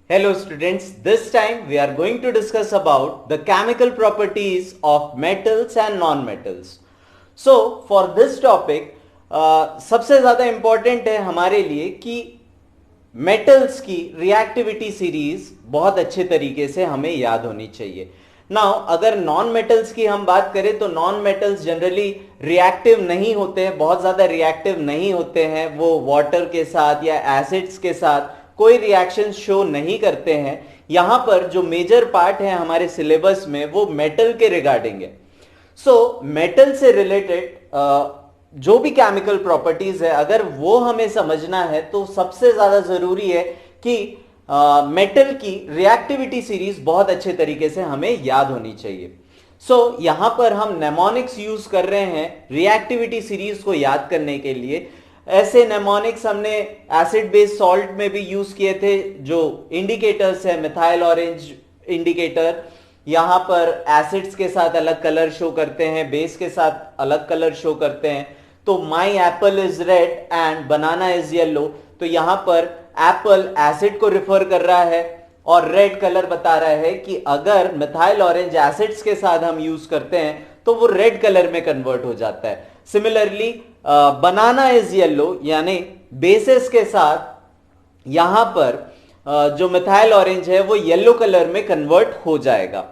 Hello students, this time we are going to discuss about the chemical properties of metals and non-metals. So for this topic सबसे ज़्यादा important है हमारे लिए कि metals की reactivity series बहुत अच्छे तरीके से हमें याद होनी चाहिए. नाउ अगर नॉन मेटल्स की हम बात करें तो नॉन मेटल्स जनरली रिएक्टिव नहीं होते हैं, बहुत ज़्यादा रिएक्टिव नहीं होते हैं. वो वाटर के साथ या एसिड्स के साथ कोई रिएक्शन शो नहीं करते हैं. यहां पर जो मेजर पार्ट है हमारे सिलेबस में वो मेटल के रिगार्डिंग है. सो मेटल से रिलेटेड जो भी केमिकल प्रॉपर्टीज है अगर वो हमें समझना है तो सबसे ज्यादा जरूरी है कि मेटल की रिएक्टिविटी सीरीज बहुत अच्छे तरीके से हमें याद होनी चाहिए. सो यहां पर हम नेमोनिक्स यूज कर रहे हैं रिएक्टिविटी सीरीज को याद करने के लिए. ऐसे नेमोनिक्स हमने एसिड बेस्ड सॉल्ट में भी यूज किए थे. जो इंडिकेटर्स है मिथाइल ऑरेंज इंडिकेटर, यहां पर एसिड्स के साथ अलग कलर शो करते हैं, बेस के साथ अलग कलर शो करते हैं. तो माई Apple is red and banana is yellow. तो यहां पर एप्पल एसिड को रिफर कर रहा है और रेड कलर बता रहा है कि अगर मिथाइल ऑरेंज एसिड्स के साथ हम यूज करते हैं तो वो रेड कलर में कन्वर्ट हो जाता है. सिमिलरली बनाना इज येलो यानी बेसिस के साथ यहां पर जो मिथाइल ऑरेंज है वो येलो कलर में कन्वर्ट हो जाएगा.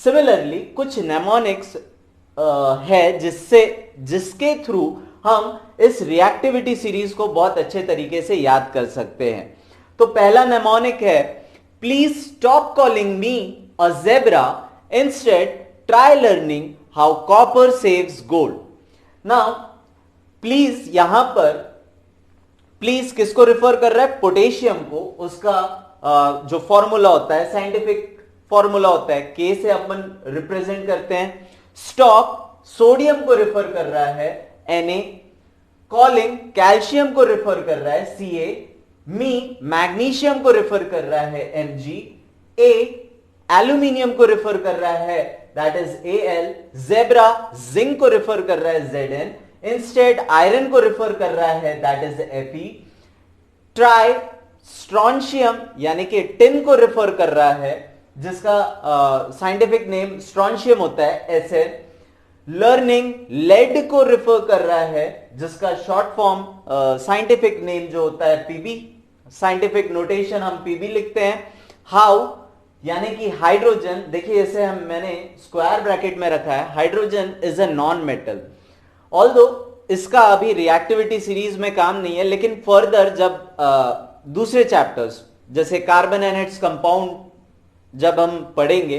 सिमिलरली कुछ नेमोनिक्स है जिसके थ्रू हम इस रिएक्टिविटी सीरीज को बहुत अच्छे तरीके से याद कर सकते हैं. तो पहला नेमोनिक है please stop calling me a zebra, instead try learning how copper saves gold. Now please यहां पर प्लीज किसको रिफर कर रहा है? पोटेशियम को. उसका जो फॉर्मूला होता है, साइंटिफिक फॉर्मूला होता है, के से अपन रिप्रेजेंट करते हैं. स्टॉप सोडियम को रिफर कर रहा है, Na. कॉलिंग कैल्शियम को रिफर कर रहा है, Ca. मी मैग्नीशियम को रिफर कर रहा है, Mg. A एल्यूमिनियम को रिफर कर रहा है, that is Al. Zebra zinc को रिफर कर रहा है, Zn. इंस्टेड आयरन को रिफर कर रहा है, that is Fe. Try strontium यानी कि टिन को रिफर कर रहा है, जिसका साइंटिफिक नेम स्ट्रॉन्शियम होता है, Sn. लर्निंग लेड को रिफर कर रहा है, जिसका शॉर्ट फॉर्म साइंटिफिक नेम जो होता है Pb. साइंटिफिक नोटेशन हम Pb लिखते हैं. हाउ यानी कि हाइड्रोजन. देखिए इसे मैंने स्क्वायर ब्रैकेट में रखा है. Hydrogen is a non metal. Although इसका अभी रिएक्टिविटी सीरीज में काम नहीं है, लेकिन फर्दर जब दूसरे चैप्टर्स जैसे कार्बन एंड इट्स कंपाउंड जब हम पढ़ेंगे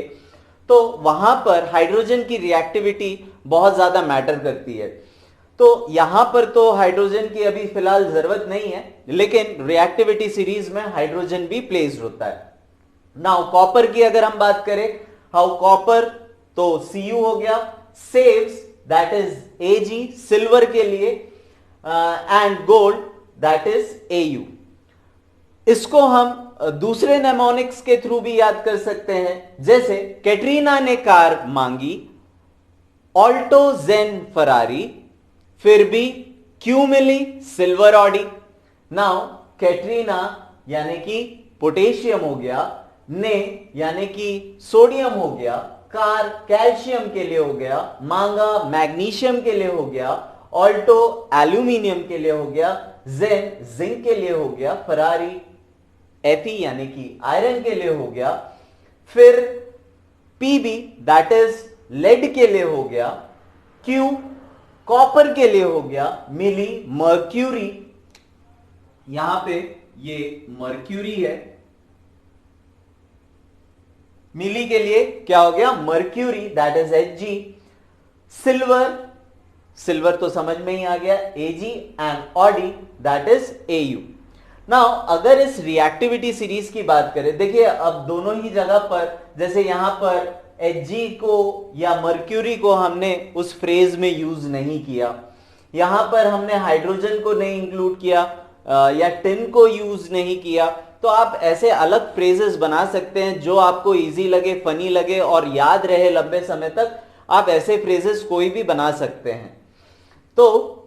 तो वहां पर हाइड्रोजन की रिएक्टिविटी बहुत ज्यादा मैटर करती है. तो यहां पर तो हाइड्रोजन की अभी फिलहाल जरूरत नहीं है, लेकिन रिएक्टिविटी सीरीज में हाइड्रोजन भी प्लेस्ड होता है. नाउ कॉपर की अगर हम बात करें, हाउ कॉपर, तो Cu हो गया. Saves that is Ag silver के लिए, and gold that is Au. इसको हम दूसरे नेमोनिक्स के थ्रू भी याद कर सकते हैं. जैसे कैटरीना ने कार मांगी, ऑल्टो जेन फरारी, फिर भी क्यों मिली सिल्वर ऑडी. नाउ कैटरीना यानी कि पोटेशियम हो गया, ने यानी कि सोडियम हो गया, कार कैल्शियम के लिए हो गया, मांगा मैग्नीशियम के लिए हो गया, ऑल्टो एल्यूमिनियम के लिए हो गया, जेन जिंक के लिए हो गया, फरारी Fe यानी कि आयरन के लिए हो गया, फिर Pb दैट इज लेड के लिए हो गया, Q कॉपर के लिए हो गया, मिली मर्क्यूरी. यहां पे ये मर्क्यूरी है, मिली के लिए क्या हो गया? Mercury that is Hg. Silver तो समझ में ही आ गया, Ag. And Audi that is Au. Now अगर इस रिएक्टिविटी सीरीज की बात करें, देखिए अब दोनों ही जगह पर, जैसे यहां पर Hg को या मर्क्यूरी को हमने उस फ्रेज में यूज नहीं किया, यहां पर हमने हाइड्रोजन को नहीं इंक्लूड किया या टिन को यूज नहीं किया. तो आप ऐसे अलग फ्रेजेस बना सकते हैं जो आपको इजी लगे, फनी लगे और याद रहे लंबे समय तक. आप ऐसे फ्रेजेस कोई भी बना सकते हैं. तो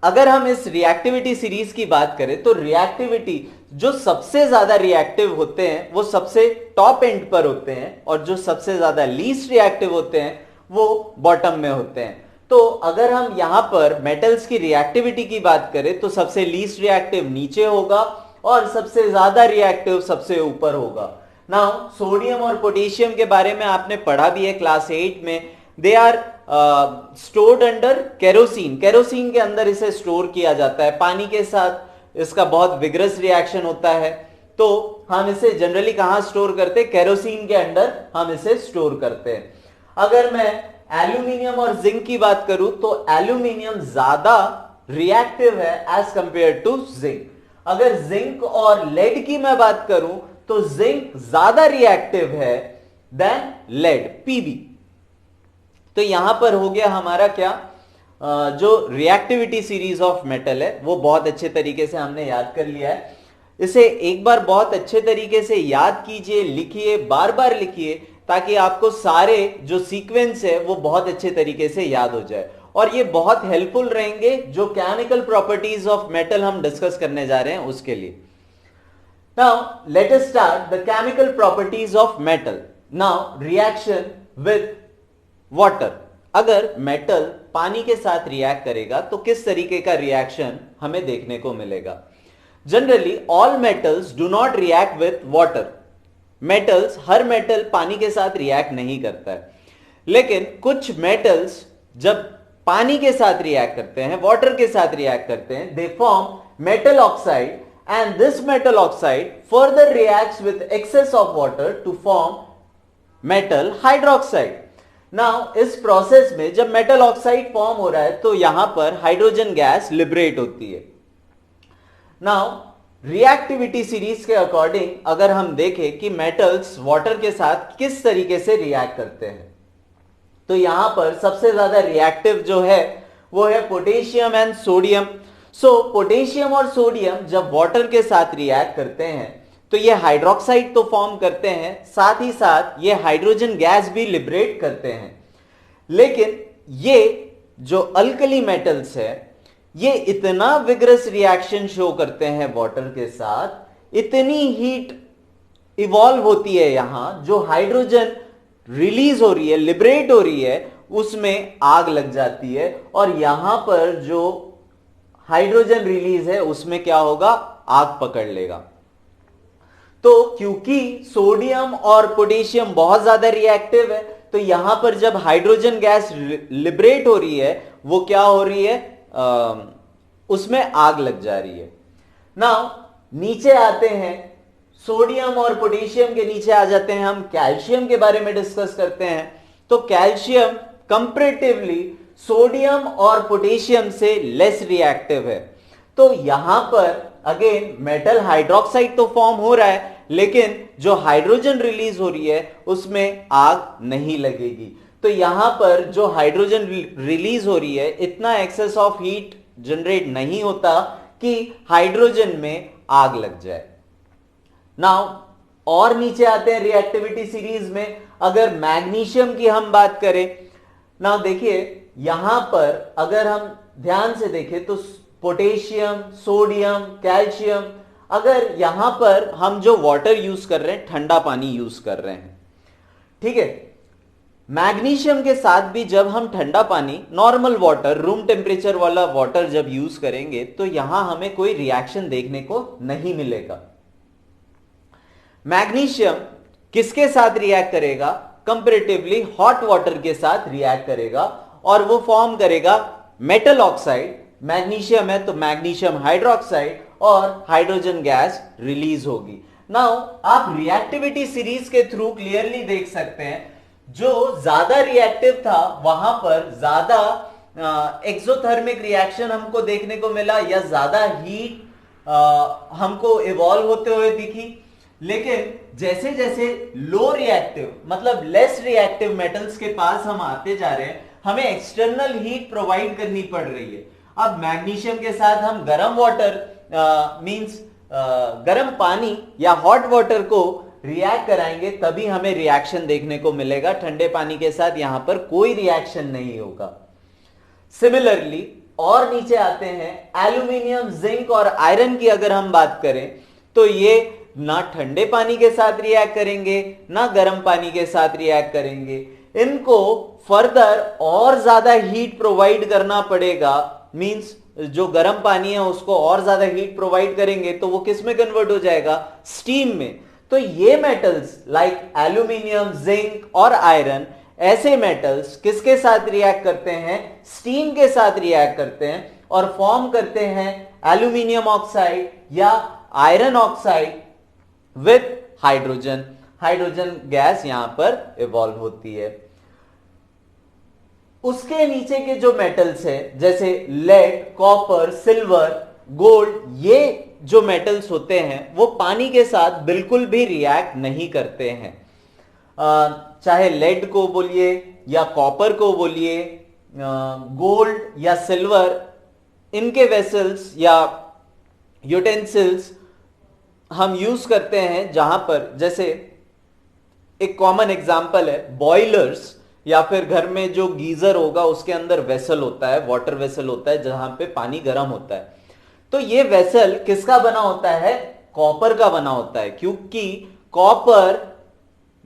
अगर हम इस रिएक्टिविटी सीरीज की बात करें तो रिएक्टिविटी जो सबसे ज्यादा रिएक्टिव होते हैं वो सबसे टॉप एंड पर होते हैं और जो सबसे ज्यादा लीस्ट रिएक्टिव होते हैं वो बॉटम में होते हैं। तो अगर हम यहां पर मेटल्स की रिएक्टिविटी की बात करें तो सबसे लीस्ट रिएक्टिव नीचे होगा और सबसे ज्यादा रिएक्टिव सबसे ऊपर होगा। नाउ सोडियम और पोटेशियम के बारे में आपने पढ़ा भी है क्लास 8 में। They are stored under kerosene, kerosene के अंदर इसे स्टोर किया जाता है, पानी के साथ इसका बहुत विग्रस रिएक्शन होता है। तो हम इसे जनरली कहां स्टोर करते हैं? केरोसिन के अंदर हम इसे स्टोर करते हैं। अगर मैं एल्यूमिनियम और जिंक की बात करूं तो एल्यूमिनियम ज्यादा रिएक्टिव है एज कंपेयर टू जिंक। अगर जिंक और लेड की मैं बात करूं तो जिंक ज्यादा रिएक्टिव है देन लेड, पीबी। तो यहां पर हो गया हमारा क्या, जो रिएक्टिविटी सीरीज ऑफ मेटल है वो बहुत अच्छे तरीके से हमने याद कर लिया है। इसे एक बार बहुत अच्छे तरीके से याद कीजिए, लिखिए, बार बार लिखिए, ताकि आपको सारे जो सीक्वेंस है वो बहुत अच्छे तरीके से याद हो जाए और ये बहुत हेल्पफुल रहेंगे जो केमिकल प्रॉपर्टीज ऑफ मेटल हम डिस्कस करने जा रहे हैं उसके लिए। Now let us start the chemical properties of metal. Now reaction with water. अगर मेटल पानी के साथ रिएक्ट करेगा तो किस तरीके का रिएक्शन हमें देखने को मिलेगा? Generally all metals do not react with water. Metals, her metal पानी के साथ रिएक्ट नहीं करता है, लेकिन कुछ मेटल्स जब पानी के साथ रिएक्ट करते हैं, वाटर के साथ रिएक्ट करते हैं, they form metal oxide and this metal oxide further reacts with excess of water to form metal hydroxide. Now इस प्रोसेस में जब मेटल ऑक्साइड फॉर्म हो रहा है तो यहां पर हाइड्रोजन गैस लिबरेट होती है। नाउ रिएक्टिविटी सीरीज के अकॉर्डिंग अगर हम देखें कि मेटल्स वाटर के साथ किस तरीके से रिएक्ट करते हैं तो यहां पर सबसे ज्यादा रिएक्टिव जो है वो है potassium and sodium. So potassium और सोडियम जब वाटर के साथ रिएक्ट करते हैं तो ये हाइड्रोक्साइड तो फॉर्म करते हैं, साथ ही साथ ये हाइड्रोजन गैस भी लिबरेट करते हैं। लेकिन ये जो अल्कली मेटल्स है ये इतना विग्रस रिएक्शन शो करते हैं वाटर के साथ, इतनी हीट इवॉल्व होती है यहां, जो हाइड्रोजन रिलीज हो रही है, लिबरेट हो रही है, उसमें आग लग जाती है और यहां पर जो हाइड्रोजन रिलीज है उसमें क्या होगा? आग पकड़ लेगा। तो क्योंकि सोडियम और पोटेशियम बहुत ज्यादा रिएक्टिव है तो यहां पर जब हाइड्रोजन गैस लिबरेट हो रही है वो क्या हो रही है? उसमें आग लग जा रही है। नाउ नीचे आते हैं, सोडियम और पोटेशियम के नीचे आ जाते हैं, हम कैल्शियम के बारे में डिस्कस करते हैं। तो कैल्शियम कंपैरेटिवली सोडियम और पोटेशियम से लेस रिएक्टिव है। तो यहां पर अगेन मेटल हाइड्रोक्साइड तो फॉर्म हो रहा है लेकिन जो हाइड्रोजन रिलीज हो रही है उसमें आग नहीं लगेगी। तो यहां पर जो हाइड्रोजन रिलीज हो रही है इतना एक्सेस ऑफ हीट जनरेट नहीं होता कि हाइड्रोजन में आग लग जाए। नाउ और नीचे आते हैं रिएक्टिविटी सीरीज में। अगर मैग्नीशियम की हम बात करें, नाउ देखिए यहां पर अगर हम ध्यान से देखें तो पोटेशियम, सोडियम, कैल्शियम, अगर यहां पर हम जो वाटर यूज कर रहे हैं ठंडा पानी यूज कर रहे हैं, ठीक है। मैग्नीशियम के साथ भी जब हम ठंडा पानी, नॉर्मल वाटर, रूम टेम्परेचर वाला वाटर जब यूज करेंगे तो यहां हमें कोई रिएक्शन देखने को नहीं मिलेगा। मैग्नीशियम किसके साथ रिएक्ट करेगा? कंपैरेटिवली हॉट वाटर के साथ रिएक्ट करेगा और वो फॉर्म करेगा मेटल ऑक्साइड। मैग्नीशियम है तो मैग्नीशियम हाइड्रोक्साइड और हाइड्रोजन गैस रिलीज होगी। नाउ आप रिएक्टिविटी सीरीज के थ्रू क्लियरली देख सकते हैं जो ज्यादा रिएक्टिव था वहां पर ज्यादा एक्सोथर्मिक रिएक्शन हमको देखने को मिला या ज्यादा हीट हमको इवॉल्व होते हुए दिखी। लेकिन जैसे जैसे लो रिएक्टिव मतलब लेस रिएक्टिव मेटल्स के पास हम आते जा रहे हैं हमें एक्सटर्नल हीट प्रोवाइड करनी पड़ रही है। अब मैग्नीशियम के साथ हम गर्म वाटर मींस गर्म पानी या हॉट वाटर को रिएक्ट कराएंगे तभी हमें रिएक्शन देखने को मिलेगा। ठंडे पानी के साथ यहां पर कोई रिएक्शन नहीं होगा। सिमिलरली और नीचे आते हैं, एल्यूमिनियम, जिंक और आयरन की अगर हम बात करें तो ये ना ठंडे पानी के साथ रिएक्ट करेंगे ना गर्म पानी के साथ रिएक्ट करेंगे। इनको फर्दर और ज्यादा हीट प्रोवाइड करना पड़ेगा, मींस जो गर्म पानी है उसको और ज्यादा हीट प्रोवाइड करेंगे तो वो किस में कन्वर्ट हो जाएगा, स्टीम में। तो ये मेटल्स लाइक एल्यूमिनियम, जिंक और आयरन, ऐसे मेटल्स किसके साथ रिएक्ट करते हैं, स्टीम के साथ रिएक्ट करते हैं और फॉर्म करते हैं एल्यूमिनियम ऑक्साइड या iron oxide with hydrogen. Hydrogen gas यहां पर इवॉल्व होती है। उसके नीचे के जो मेटल्स है जैसे लेड, कॉपर, सिल्वर, गोल्ड, ये जो मेटल्स होते हैं वो पानी के साथ बिल्कुल भी रिएक्ट नहीं करते हैं। चाहे लेड को बोलिए या कॉपर को बोलिए, गोल्ड या सिल्वर, इनके वेसल्स या यूटेंसिल्स हम यूज करते हैं जहां पर, जैसे एक कॉमन एग्जांपल है बॉयलर्स, या फिर घर में जो गीजर होगा उसके अंदर वेसल होता है, वाटर वेसल होता है जहां पे पानी गर्म होता है। तो ये वेसल किसका बना होता है, कॉपर का बना होता है, क्योंकि कॉपर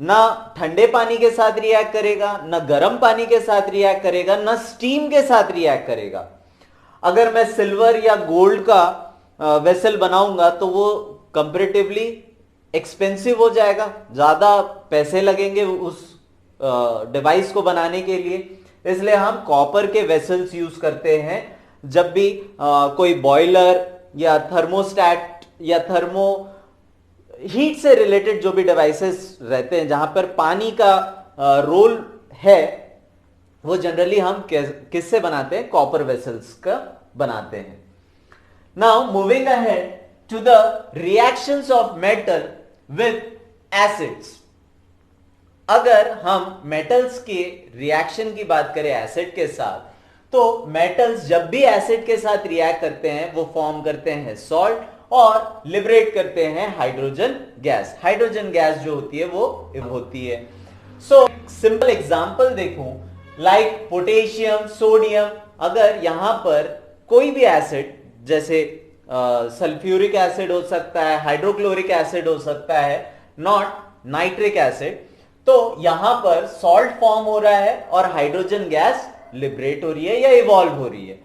ना ठंडे पानी के साथ रिएक्ट करेगा, ना गर्म पानी के साथ रिएक्ट करेगा, ना स्टीम के साथ रिएक्ट करेगा। अगर मैं सिल्वर या गोल्ड का वेसल बनाऊंगा तो वो कंपैरेटिवली एक्सपेंसिव हो जाएगा, ज्यादा पैसे लगेंगे उस डिवाइस को बनाने के लिए, इसलिए हम कॉपर के वेसल्स यूज करते हैं जब भी कोई बॉयलर या थर्मोस्टैट या थर्मो हीट से रिलेटेड जो भी डिवाइसेस रहते हैं जहां पर पानी का रोल है, वो जनरली हम किससे बनाते हैं, कॉपर वेसल्स का बनाते हैं। Now moving ahead to the reactions of metal with acids. अगर हम मेटल्स के रिएक्शन की बात करें एसिड के साथ, तो मेटल्स जब भी एसिड के साथ रिएक्ट करते हैं वो फॉर्म करते हैं सॉल्ट और लिबरेट करते हैं हाइड्रोजन गैस। हाइड्रोजन गैस जो होती है वो होती है। सो सिंपल एग्जांपल देखूं, लाइक पोटेशियम, सोडियम, अगर यहां पर कोई भी एसिड जैसे सल्फ्यूरिक एसिड हो सकता है, हाइड्रोक्लोरिक एसिड हो सकता है, नॉट नाइट्रिक एसिड, तो यहां पर सॉल्ट फॉर्म हो रहा है और हाइड्रोजन गैस लिबरेट हो रही है या इवॉल्व हो रही है।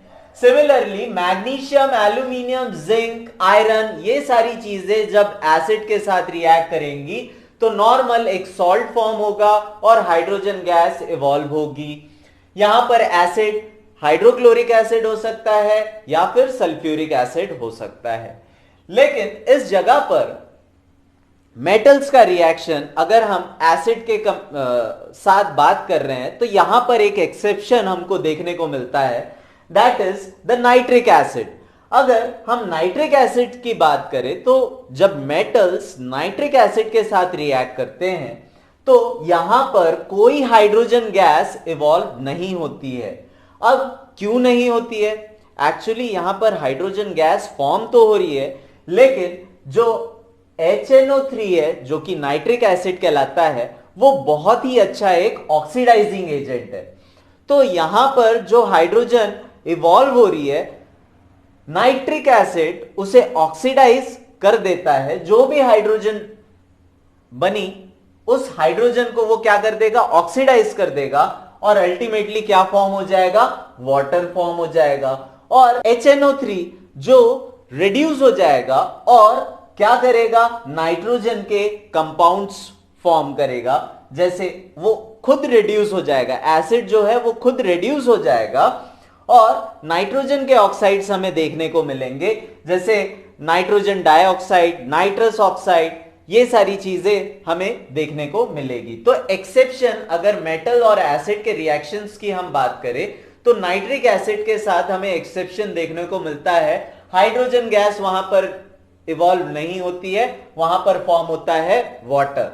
Similarly magnesium, aluminium, zinc, iron, ये सारी चीजें जब एसिड के साथ रिएक्ट करेंगी तो नॉर्मल एक सॉल्ट फॉर्म होगा और हाइड्रोजन गैस इवॉल्व होगी। यहां पर एसिड हाइड्रोक्लोरिक एसिड हो सकता है या फिर सल्फ्यूरिक एसिड हो सकता है। लेकिन इस जगह पर मेटल्स का रिएक्शन अगर हम एसिड के साथ बात कर रहे हैं तो यहां पर एक एक्सेप्शन हमको देखने को मिलता है, that is the nitric acid. अगर हम नाइट्रिक एसिड की बात करें तो जब मेटल्स नाइट्रिक एसिड के साथ रिएक्ट करते हैं तो यहां पर कोई हाइड्रोजन गैस इवॉल्व नहीं होती है। अब क्यों नहीं होती है? एक्चुअली यहां पर हाइड्रोजन गैस फॉर्म तो हो रही है, लेकिन जो HNO3 है जो कि नाइट्रिक एसिड कहलाता है, वो बहुत ही अच्छा एक ऑक्सीडाइजिंग एजेंट है। तो यहां पर जो हाइड्रोजन इवॉल्व हो रही है, नाइट्रिक एसिड उसे ऑक्सीडाइज कर देता है। जो भी हाइड्रोजन बनी उस हाइड्रोजन को वो क्या कर देगा, ऑक्सीडाइज कर देगा और अल्टीमेटली क्या फॉर्म हो जाएगा, वाटर फॉर्म हो जाएगा। और HNO3 जो रिड्यूस हो जाएगा और क्या करेगा, नाइट्रोजन के कंपाउंड्स फॉर्म करेगा। जैसे वो खुद रिड्यूस हो जाएगा, एसिड जो है वो खुद रिड्यूस हो जाएगा और नाइट्रोजन के ऑक्साइड्स हमें देखने को मिलेंगे, जैसे नाइट्रोजन डाइऑक्साइड, नाइट्रस ऑक्साइड, ये सारी चीजें हमें देखने को मिलेगी। तो एक्सेप्शन अगर मेटल और एसिड के रिएक्शंस की हम बात करें तो नाइट्रिक एसिड के साथ हमें एक्सेप्शन देखने को मिलता है। हाइड्रोजन गैस वहां पर इवॉल्व नहीं होती है, वहां पर फॉर्म होता है water.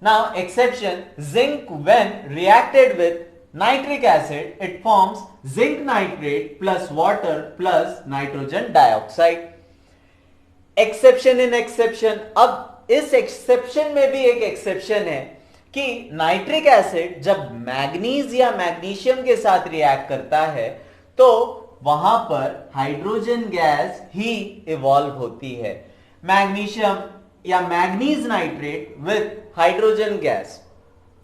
Now exception, zinc when reacted with nitric acid it forms zinc nitrate plus water plus nitrogen dioxide. Exception in exception. अब इस एक्सेप्शन में भी एक एक्सेप्शन है कि नाइट्रिक एसिड जब मैग्नीज या मैग्नीशियम के साथ रिएक्ट करता है तो तो वहां पर हाइड्रोजन गैस ही इवॉल्व होती है, मैग्नीशियम या manganese nitrate with hydrogen gas.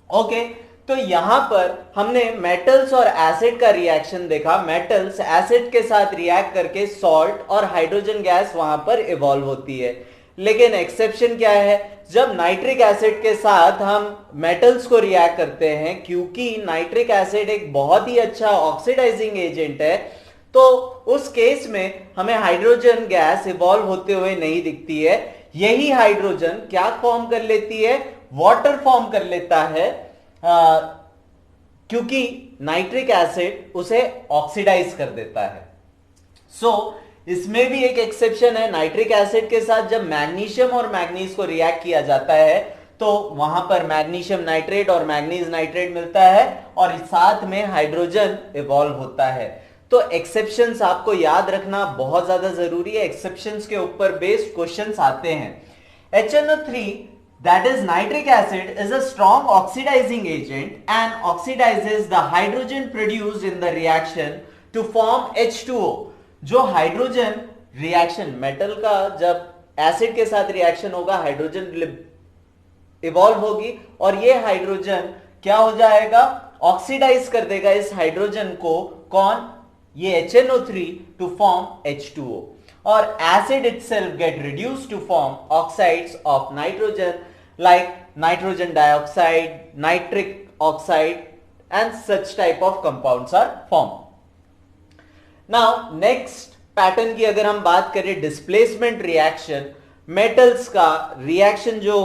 Okay, तो यहां पर हमने मेटल्स और एसिड का रिएक्शन देखा। मेटल्स एसिड के साथ रिएक्ट करके सॉल्ट और हाइड्रोजन गैस वहां पर इवॉल्व होती है। लेकिन एक्सेप्शन क्या है, जब नाइट्रिक एसिड के साथ हम मेटल्स को रिएक्ट करते हैं, क्योंकि नाइट्रिक एसिड एक बहुत ही अच्छा ऑक्सीडाइजिंग एजेंट है, तो उस केस में हमें हाइड्रोजन गैस इवॉल्व होते हुए नहीं दिखती है। यही हाइड्रोजन क्या फॉर्म कर लेती है, वाटर फॉर्म कर लेता है, क्योंकि नाइट्रिक एसिड उसे ऑक्सीडाइज कर देता है। इसमें भी एक एक्सेप्शन है, नाइट्रिक एसिड के साथ जब मैग्नीशियम और मैग्नीज को रिएक्ट किया जाता है तो वहां पर मैग्नीशियम नाइट्रेट और मैग्नीज नाइट्रेट मिलता है और साथ में हाइड्रोजन इवॉल्व होता है। तो एक्सेप्शंस आपको याद रखना बहुत ज्यादा जरूरी है, एक्सेप्शंस के ऊपर बेस्ड क्वेश्चंस आते हैं। HNO3 that is nitric acid is a strong oxidizing agent and oxidizes the hydrogen produced in the reaction to form H2O। जो हाइड्रोजन रिएक्शन मेटल का जब एसिड के साथ रिएक्शन होगा, हाइड्रोजन इवॉल्व होगी और ये हाइड्रोजन क्या हो जाएगा, ऑक्सीडाइज कर देगा इस हाइड्रोजन को, कौन, ये HNO3 टू फॉर्म H2O। और acid itself get reduced to form oxides of nitrogen like nitrogen dioxide, nitric oxide and such type of compounds are formed। Now next pattern की अगर हम बात करें, डिस्प्लेसमेंट रिएक्शन, मेटल्स का reaction जो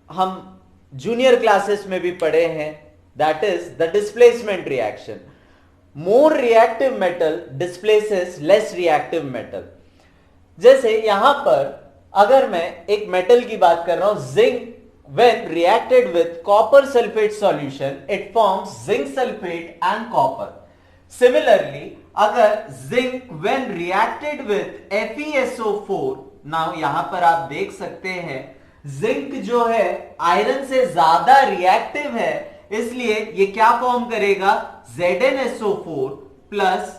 हम junior classes में भी पढ़े हैं, that is the displacement reaction. More reactive metal displaces less reactive metal. जैसे यहां पर अगर मैं एक मेटल की बात कर रहा हूं, zinc, when reacted with copper sulfate solution it forms zinc sulfate and copper। Similarly अगर zinc when reacted with FeSO4, now यहां पर आप देख सकते हैं जिंक जो है आयरन से ज्यादा रिएक्टिव है, इसलिए ये क्या फॉर्म करेगा, ZnSO4 प्लस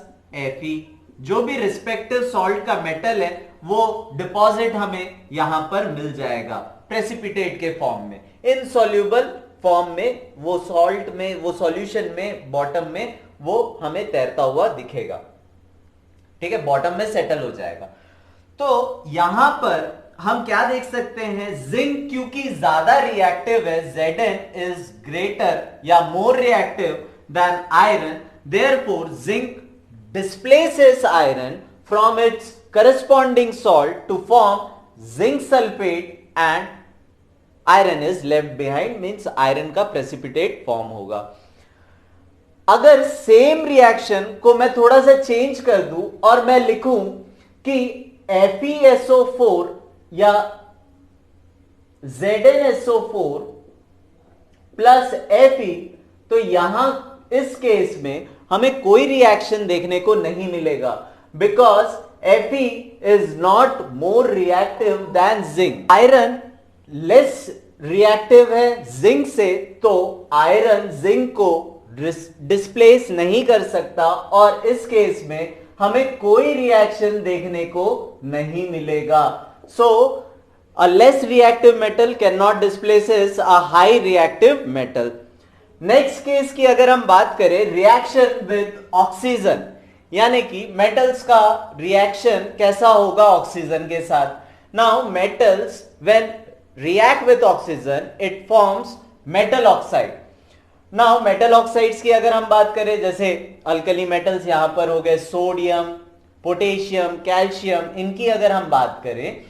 Fe। जो भी रिस्पेक्टिव सॉल्ट का मेटल है वो डिपॉजिट हमें यहां पर मिल जाएगा प्रेसिपिटेट के फॉर्म में, इनसॉल्युबल फॉर्म में, वो सॉल्ट में, वो सॉल्यूशन में, बॉटम में वो हमें तैरता हुआ दिखेगा। ठीक है, बॉटम में सेटल हो जाएगा। तो यहां पर हम क्या देख सकते हैं, जिंक क्योंकि ज्यादा रिएक्टिव है, Zn इज ग्रेटर या more reactive than iron, therefore zinc displaces iron from its corresponding salt to form zinc sulfate and iron is left behind, means iron का precipitate form होगा। अगर सेम रिएक्शन को मैं थोड़ा सा change कर दूं और मैं लिखूं कि FeSO4 या ZnSO4 प्लस Fe, तो यहां इस केस में हमें कोई रिएक्शन देखने को नहीं मिलेगा, because Fe is not more reactive than zinc. Iron less reactive है जिंक से, तो आयरन जिंक को डिस्प्लेस नहीं कर सकता और इस केस में हमें कोई रिएक्शन देखने को नहीं मिलेगा। So a less reactive metal can not displaces a high reactive metal. Next case की अगर हम बात करें, रिएक्शन विद ऑक्सीजन, यानी कि मेटल्स का रिएक्शन कैसा होगा ऑक्सीजन के साथ। Now metals when react with oxygen it forms metal oxide. Now metal oxides की अगर हम बात करें, जैसे अल्कली मेटल्स यहां पर हो गए, सोडियम, पोटेशियम, कैल्शियम, इनकी अगर हम बात करें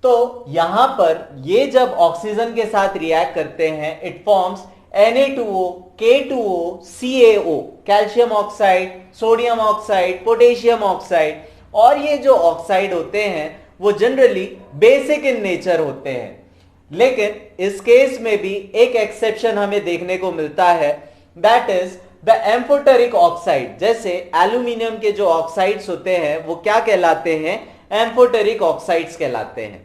तो यहां पर ये जब ऑक्सीजन के साथ रिएक्ट करते हैं it forms Na2O, K2O, CaO, calcium oxide, sodium oxide, potassium oxide. और ये जो ऑक्साइड होते हैं वो जनरली बेसिक इन नेचर होते हैं, लेकिन इस केस में भी एक एक्सेप्शन हमें देखने को मिलता है, that is the amphoteric oxide. जैसे एल्यूमिनियम के जो ऑक्साइड्स होते हैं वो क्या कहलाते हैं, एम्फोटेरिक ऑक्साइड्स कहलाते हैं।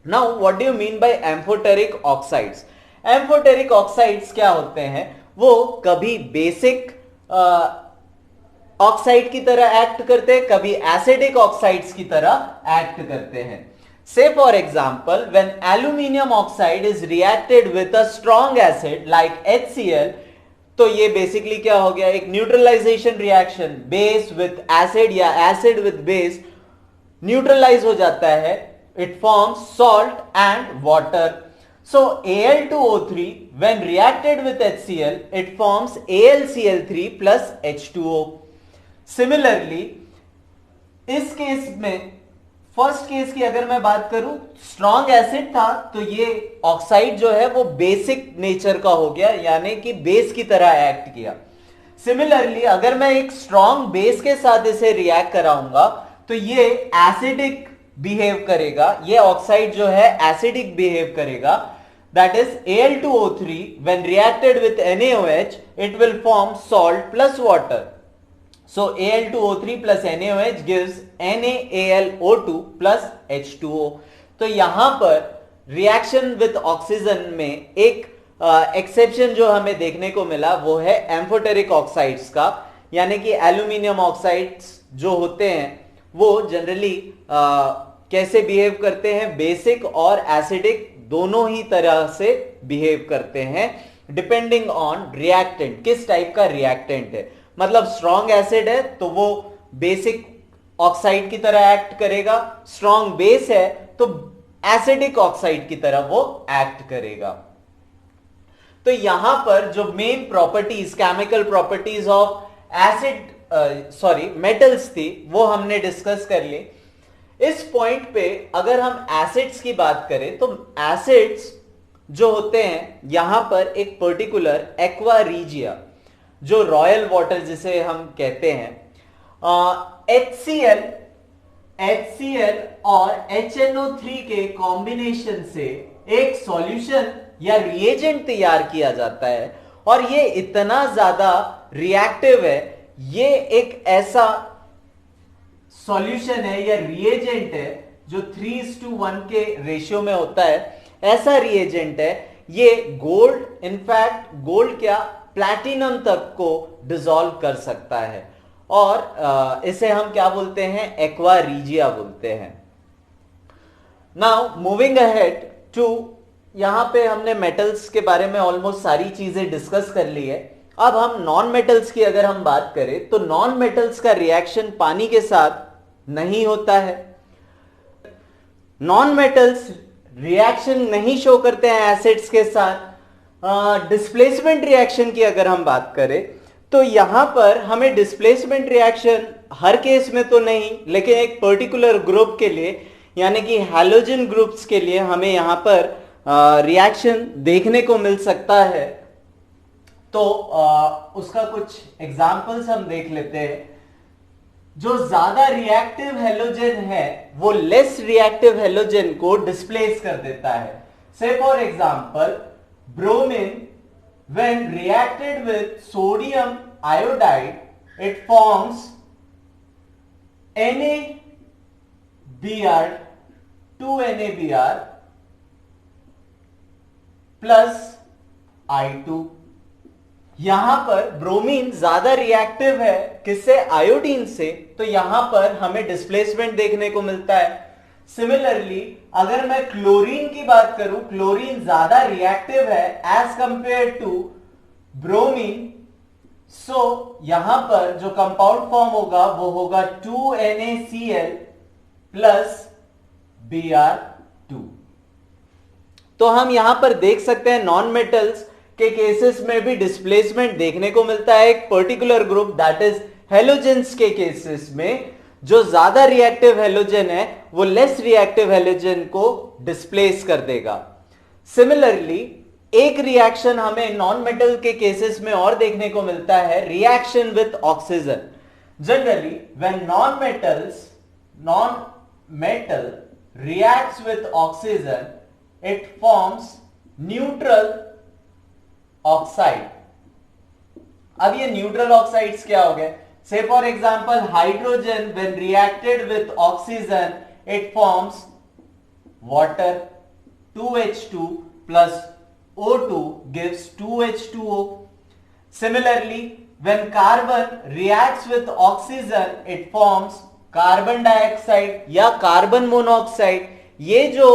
Now what do you mean by amphoteric oxides? Amphoteric oxides क्या होते हैं, वो कभी बेसिक ऑक्साइड की तरह एक्ट करते हैं, कभी एसिडिक ऑक्साइड्स की तरह एक्ट करते हैं. Say for example, when aluminium oxide is reacted with a strong acid like HCl, तो ये बेसिकली क्या हो गया, एक neutralization reaction, base with acid या एसिड विथ बेस न्यूट्रलाइज हो जाता है, it forms salt and water. So Al2O3 when reacted with HCl it forms AlCl3 plus H2O. Similarly इस केस में, फर्स्ट केस की अगर मैं बात करूं, स्ट्रॉन्ग एसिड था तो ये ऑक्साइड जो है वो बेसिक नेचर का हो गया, यानी कि बेस की तरह एक्ट किया. सिमिलरली अगर मैं एक स्ट्रॉन्ग बेस के साथ इसे रिएक्ट कराऊंगा तो ये एसिडिक बिहेव करेगा, ये ऑक्साइड जो है एसिडिक बिहेव करेगा. That is Al2O3 when reacted with NaOH it will form salt plus water. So Al2O3 plus NaOH gives NaAlO2 plus H2O. तो यहां पर रिएक्शन विथ ऑक्सीजन में एक एक्सेप्शन जो हमें देखने को मिला वो है एम्फोटेरिक ऑक्साइड्स का, यानी कि एल्यूमिनियम ऑक्साइड्स जो होते हैं वो जनरली कैसे बिहेव करते हैं, बेसिक और एसिडिक दोनों ही तरह से बिहेव करते हैं, डिपेंडिंग ऑन रिएक्टेंट, किस टाइप का रिएक्टेंट है. मतलब स्ट्रॉन्ग एसिड है तो वो बेसिक ऑक्साइड की तरह एक्ट करेगा, स्ट्रॉन्ग बेस है तो एसिडिक ऑक्साइड की तरह वो एक्ट करेगा. तो यहां पर जो main properties, chemical properties of acid metals थी वो हमने डिस्कस कर ली. इस पॉइंट पे अगर हम एसिड्स की बात करें तो एसिड्स जो होते हैं यहां पर एक पर्टिकुलर एक्वा रीजिया, जो रॉयल वाटर जिसे हम कहते हैं, HCl और HNO3 के कॉम्बिनेशन से एक सॉल्यूशन या रिएजेंट तैयार किया जाता है, और ये इतना ज्यादा रिएक्टिव है, ये एक ऐसा सॉल्यूशन है या रिएजेंट है जो 3:1 के रेशियो में होता है. ऐसा रिएजेंट है, ये गोल्ड, इनफैक्ट गोल्ड क्या, प्लैटिनम तक को डिसॉल्व कर सकता है, और इसे हम क्या बोलते हैं, एक्वा रीजिया बोलते हैं. नाउ मूविंग अहेड टू, यहां पे हमने मेटल्स के बारे में ऑलमोस्ट सारी चीजें डिस्कस कर ली है. अब हम नॉन मेटल्स की अगर हम बात करें तो नॉन मेटल्स का रिएक्शन पानी के साथ नहीं होता है. नॉन मेटल्स रिएक्शन नहीं शो करते हैं एसिड्स के साथ. डिस्प्लेसमेंट रिएक्शन की अगर हम बात करें तो यहां पर हमें डिस्प्लेसमेंट रिएक्शन हर केस में तो नहीं, लेकिन एक पर्टिकुलर ग्रुप के लिए, यानी कि हैलोजन ग्रुप्स के लिए हमें यहां पर रिएक्शन देखने को मिल सकता है. तो उसका कुछ एग्जांपल्स हम देख लेते हैं. जो ज्यादा रिएक्टिव हैलोजन है वो लेस रिएक्टिव हैलोजन को डिस्प्लेस कर देता है. से for example bromine when reacted with sodium iodide it forms NaBr 2NaBr plus I2. यहां पर ब्रोमीन ज्यादा रिएक्टिव है किससे, आयोडीन से, तो यहां पर हमें डिस्प्लेसमेंट देखने को मिलता है. सिमिलरली अगर मैं क्लोरीन की बात करूं, क्लोरीन ज्यादा रिएक्टिव है एज कंपेयर टू ब्रोमीन, सो यहां पर जो कंपाउंड फॉर्म होगा वो होगा 2NaCl प्लस Br2. तो हम यहां पर देख सकते हैं नॉन मेटल्स के केसेस में भी डिस्प्लेसमेंट देखने को मिलता है. एक particular group that is halogens के केसेस में जो ज्यादा रिएक्टिव हेलोजन है वो लेस रिएक्टिव हेलोजन को डिस्प्लेस कर देगा. सिमिलरली एक रिएक्शन हमें नॉन मेटल के केसेस में और देखने को मिलता है, reaction with oxygen. Generally when non metal reacts with oxygen it forms neutral oxide. अब ये न्यूट्रल ऑक्साइड्स क्या हो गए, से for example hydrogen when reacted with oxygen it forms water. 2H2 plus O2 gives 2H2O. Similarly when carbon reacts with oxygen it forms carbon dioxide या carbon monoxide. ये जो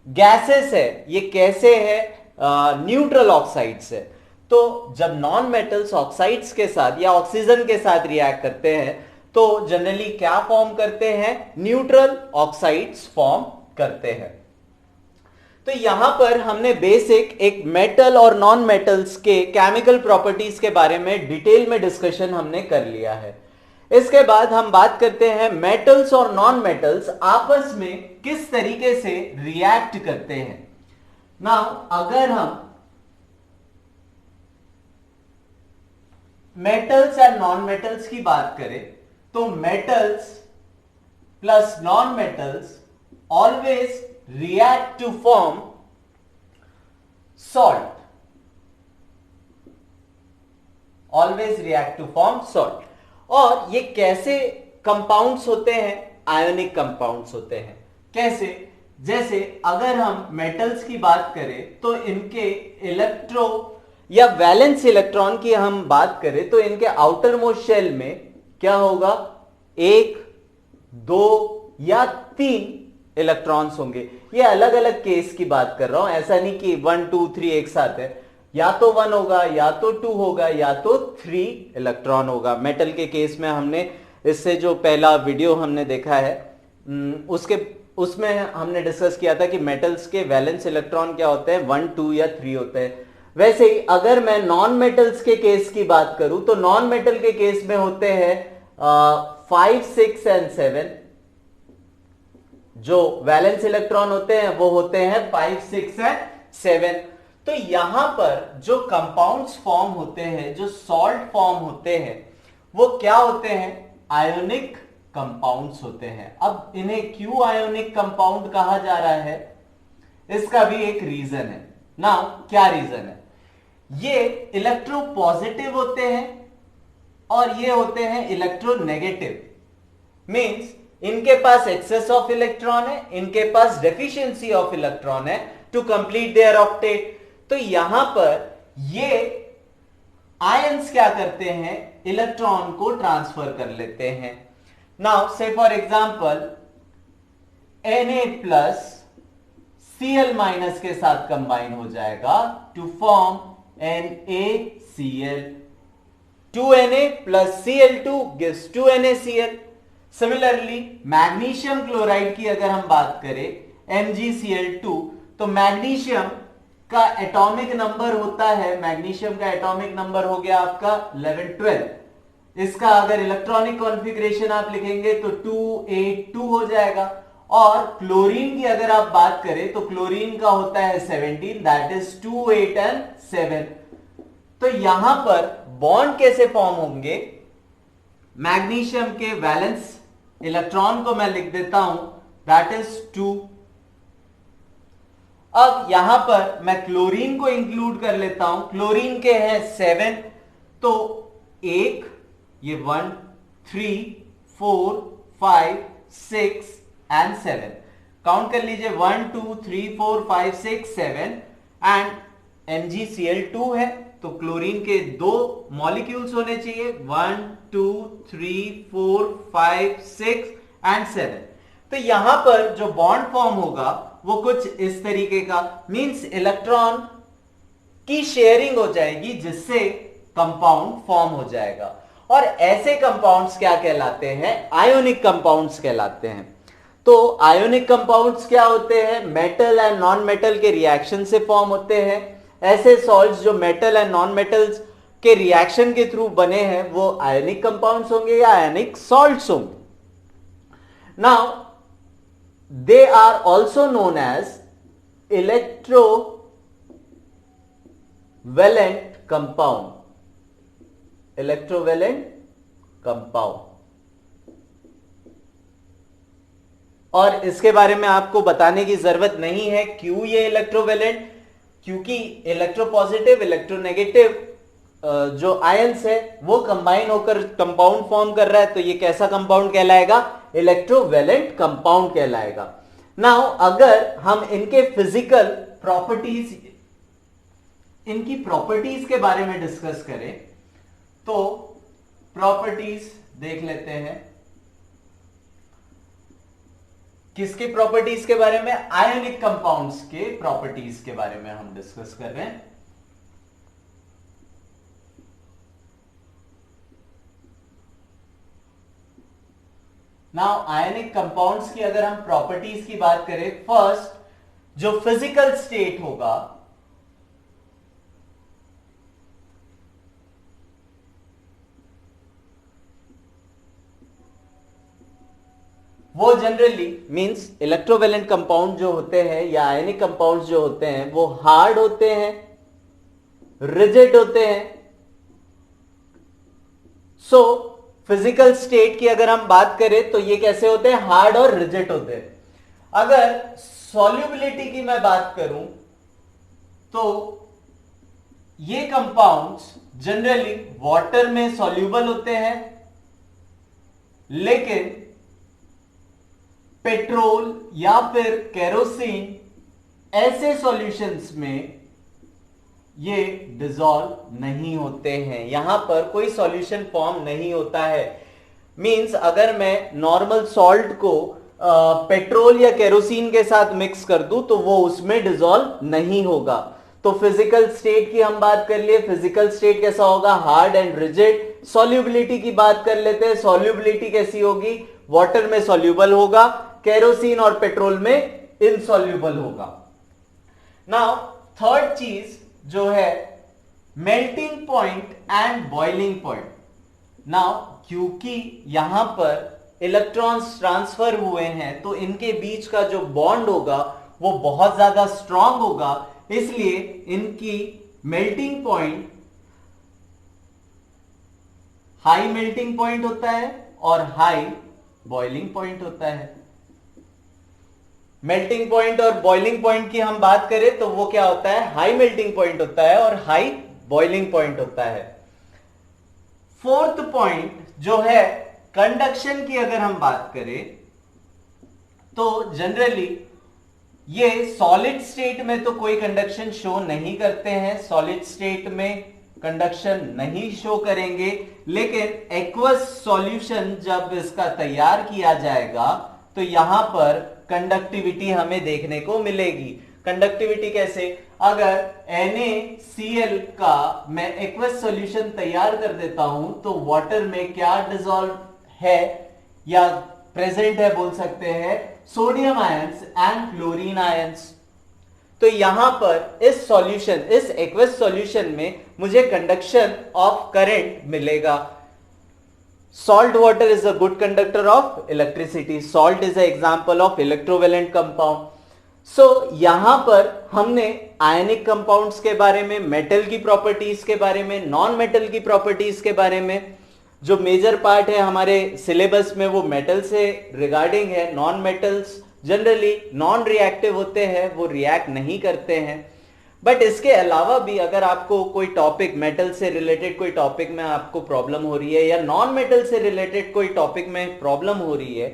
gases है ये कैसे है, न्यूट्रल ऑक्साइड्स है। तो जब नॉन मेटल्स ऑक्साइड्स के साथ या ऑक्सीजन के साथ रिएक्ट करते हैं तो जनरली क्या फॉर्म करते हैं, न्यूट्रल ऑक्साइड्स फॉर्म करते हैं। तो यहां पर हमने बेसिक एक मेटल और नॉन मेटल्स के केमिकल प्रॉपर्टीज के बारे में डिटेल में डिस्कशन हमने कर लिया है। इसके बाद हम बात करते हैं मेटल्स और नॉन मेटल्स आपस में किस तरीके से रिएक्ट करते हैं। नाउ अगर हम मेटल्स एंड नॉन मेटल्स की बात करें तो metals plus non metals always react to form salt, always react to form salt। और ये कैसे कंपाउंड्स होते हैं, आयोनिक कंपाउंड्स होते हैं। कैसे, जैसे अगर हम मेटल्स की बात करें तो इनके इलेक्ट्रो या वैलेंस इलेक्ट्रॉन की हम बात करें तो इनके आउटर मोस्ट शेल में क्या होगा, 1, 2 या 3 इलेक्ट्रॉन्स होंगे। ये अलग अलग केस की बात कर रहा हूं, ऐसा नहीं कि 1 2 3 एक साथ है। या तो 1 होगा या तो 2 होगा या तो 3 इलेक्ट्रॉन होगा। मेटल के केस में हमने इससे जो पहला वीडियो हमने देखा है उसमें हमने डिस्कस किया था कि मेटल्स के वैलेंस इलेक्ट्रॉन क्या होते हैं, 1 2 या 3 होते हैं। वैसे ही अगर मैं नॉन मेटल्स के केस की बात करूं तो नॉन मेटल के केस में होते हैं 5 6 एंड 7। जो वैलेंस इलेक्ट्रॉन होते हैं वो होते हैं 5 6 एंड 7। तो यहां पर जो कंपाउंड्स फॉर्म होते हैं, जो सॉल्ट फॉर्म होते हैं, वो क्या होते हैं, आयोनिक कंपाउंड्स होते हैं। अब इन्हें क्यों आयोनिक कंपाउंड कहा जा रहा है, इसका भी एक रीजन है। नाउ क्या रीजन है, ये इलेक्ट्रो पॉजिटिव होते हैं और ये होते हैं इलेक्ट्रो नेगेटिव। मींस इनके पास एक्सेस ऑफ इलेक्ट्रॉन है, इनके पास डेफिशिएंसी ऑफ इलेक्ट्रॉन है टू कंप्लीट देयर ऑक्टेट। तो यहां पर ये आयंस क्या करते हैं, इलेक्ट्रॉन को ट्रांसफर कर लेते हैं। Now say for example Na plus Cl minus के साथ कंबाइन हो जाएगा to form NaCl। 2Na plus Cl2 gives 2NaCl। Similarly magnesium chloride की अगर हम बात करें MgCl2, तो मैग्नीशियम का एटॉमिक नंबर होता है, मैग्नीशियम का एटॉमिक नंबर हो गया आपका 11 12। इसका अगर इलेक्ट्रॉनिक कॉन्फ़िगरेशन आप लिखेंगे तो 282 हो जाएगा। और क्लोरीन की अगर आप बात करें तो क्लोरीन का होता है 17, दैट इज 2 8 एंड 7। तो यहां पर बॉन्ड कैसे फॉर्म होंगे, मैग्नीशियम के वैलेंस इलेक्ट्रॉन को मैं लिख देता हूं, दैट इज 2। अब यहां पर मैं क्लोरीन को इंक्लूड कर लेता हूं, क्लोरीन के हैं 7, तो 1, ये 1 3 4 5 6 एंड 7, काउंट कर लीजिए 1 2 3 4 5 6 7 एंड MgCl2 है तो क्लोरीन के 2 मॉलिक्यूल्स होने चाहिए, 1 2 3 4 5 6 एंड 7। तो यहां पर जो बॉन्ड फॉर्म होगा वो कुछ इस तरीके का, मींस इलेक्ट्रॉन की शेयरिंग हो जाएगी जिससे कंपाउंड फॉर्म हो जाएगा। और ऐसे कंपाउंड्स क्या कहलाते हैं, आयोनिक कंपाउंड्स कहलाते हैं। तो आयोनिक कंपाउंड्स क्या होते हैं, मेटल एंड नॉन मेटल के रिएक्शन से फॉर्म होते हैं। ऐसे सॉल्ट्स जो मेटल एंड नॉन मेटल्स के रिएक्शन के थ्रू बने हैं वो आयोनिक कंपाउंड्स होंगे या आयोनिक सॉल्ट्स होंगे। Now they are also known as electrovalent compound, electrovalent compound. और इसके बारे में आपको बताने की जरूरत नहीं है क्यों ये इलेक्ट्रोवैलेंट, क्योंकि इलेक्ट्रोपॉजिटिव इलेक्ट्रोनेगेटिव जो आयंस है वो कंबाइन होकर कंपाउंड फॉर्म कर रहा है, तो ये कैसा कंपाउंड कहलाएगा, इलेक्ट्रोवैलेंट कंपाउंड कहलाएगा। नाउ अगर हम इनके फिजिकल प्रॉपर्टीज, इनकी प्रॉपर्टीज के बारे में डिस्कस करें तो प्रॉपर्टीज देख लेते हैं। किसकी प्रॉपर्टीज के बारे में? आयोनिक कंपाउंड्स के प्रॉपर्टीज के बारे में हम डिस्कस कर रहे हैं। नाउ आयोनिक कंपाउंड्स की अगर हम प्रॉपर्टीज की बात करें, फर्स्ट जो फिजिकल स्टेट होगा वो जनरली मींस इलेक्ट्रोवेलेंट कंपाउंड जो होते हैं या आयनिक कंपाउंड्स जो होते हैं वो हार्ड होते हैं, रिजिड होते हैं। सो फिजिकल स्टेट की अगर हम बात करें तो ये कैसे होते हैं? हार्ड और रिजिड होते हैं। अगर सॉल्युबिलिटी की मैं बात करूं तो ये कंपाउंड्स जनरली वाटर में सॉल्युबल होते हैं, लेकिन पेट्रोल या फिर केरोसिन ऐसे सॉल्यूशंस में ये डिसॉल्व नहीं होते हैं, यहां पर कोई सॉल्यूशन फॉर्म नहीं होता है। मींस अगर मैं नॉर्मल सॉल्ट को पेट्रोल या केरोसिन के साथ मिक्स कर दूं तो वो उसमें डिसॉल्व नहीं होगा। तो फिजिकल स्टेट की हम बात कर लिए, फिजिकल स्टेट कैसा होगा? Hard and rigid. सॉल्युबिलिटी की बात कर लेते हैं, सॉल्युबिलिटी कैसी होगी? वाटर में सॉल्युबल होगा, केरोसिन और पेट्रोल में इनसॉल्युबल होगा। नाउ थर्ड चीज जो है melting point and boiling point. Now क्योंकि यहां पर इलेक्ट्रॉन्स ट्रांसफर हुए हैं तो इनके बीच का जो बॉन्ड होगा वो बहुत ज्यादा स्ट्रांग होगा, इसलिए इनकी melting point high melting point होता है और हाई बॉइलिंग पॉइंट होता है। मेल्टिंग पॉइंट और बॉइलिंग पॉइंट की हम बात करें तो वो क्या होता है? हाई मेल्टिंग पॉइंट होता है और हाई बॉइलिंग पॉइंट होता है। फोर्थ पॉइंट जो है कंडक्शन की अगर हम बात करें तो जनरली ये सॉलिड स्टेट में तो कोई कंडक्शन शो नहीं करते हैं, सॉलिड स्टेट में कंडक्शन नहीं शो करेंगे, लेकिन एक्वस सॉल्यूशन जब इसका तैयार किया जाएगा तो यहां पर कंडक्टिविटी हमें देखने को मिलेगी। कंडक्टिविटी कैसे? अगर NaCl का मैं एक्वस सॉल्यूशन तैयार कर देता हूं तो वाटर में क्या डिसॉल्व है या प्रेजेंट है बोल सकते हैं? Sodium ions and chlorine ions. तो यहां पर इस सॉल्यूशन, इस एक्वस सॉल्यूशन में मुझे कंडक्शन ऑफ करंट मिलेगा। Salt water is a good conductor of electricity. Salt is an example of electrovalent compound. So यहां पर हमने आयनिक कंपाउंड्स के बारे में, मेटल की प्रॉपर्टीज के बारे में, नॉन मेटल की प्रॉपर्टीज के बारे में, जो मेजर पार्ट है हमारे सिलेबस में वो मेटल से रिगार्डिंग है। Non metals generally non reactive होते हैं, वो रिएक्ट नहीं करते हैं। बट इसके अलावा भी अगर आपको कोई टॉपिक मेटल से रिलेटेड कोई टॉपिक में आपको प्रॉब्लम हो रही है या नॉन मेटल से रिलेटेड कोई टॉपिक में प्रॉब्लम हो रही है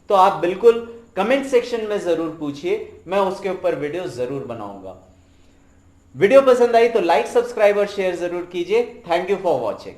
तो आप बिल्कुल कमेंट सेक्शन में जरूर पूछिए, मैं उसके ऊपर वीडियो जरूर बनाऊंगा। वीडियो पसंद आई तो लाइक, सब्सक्राइब और शेयर जरूर कीजिए। Thank you for watching.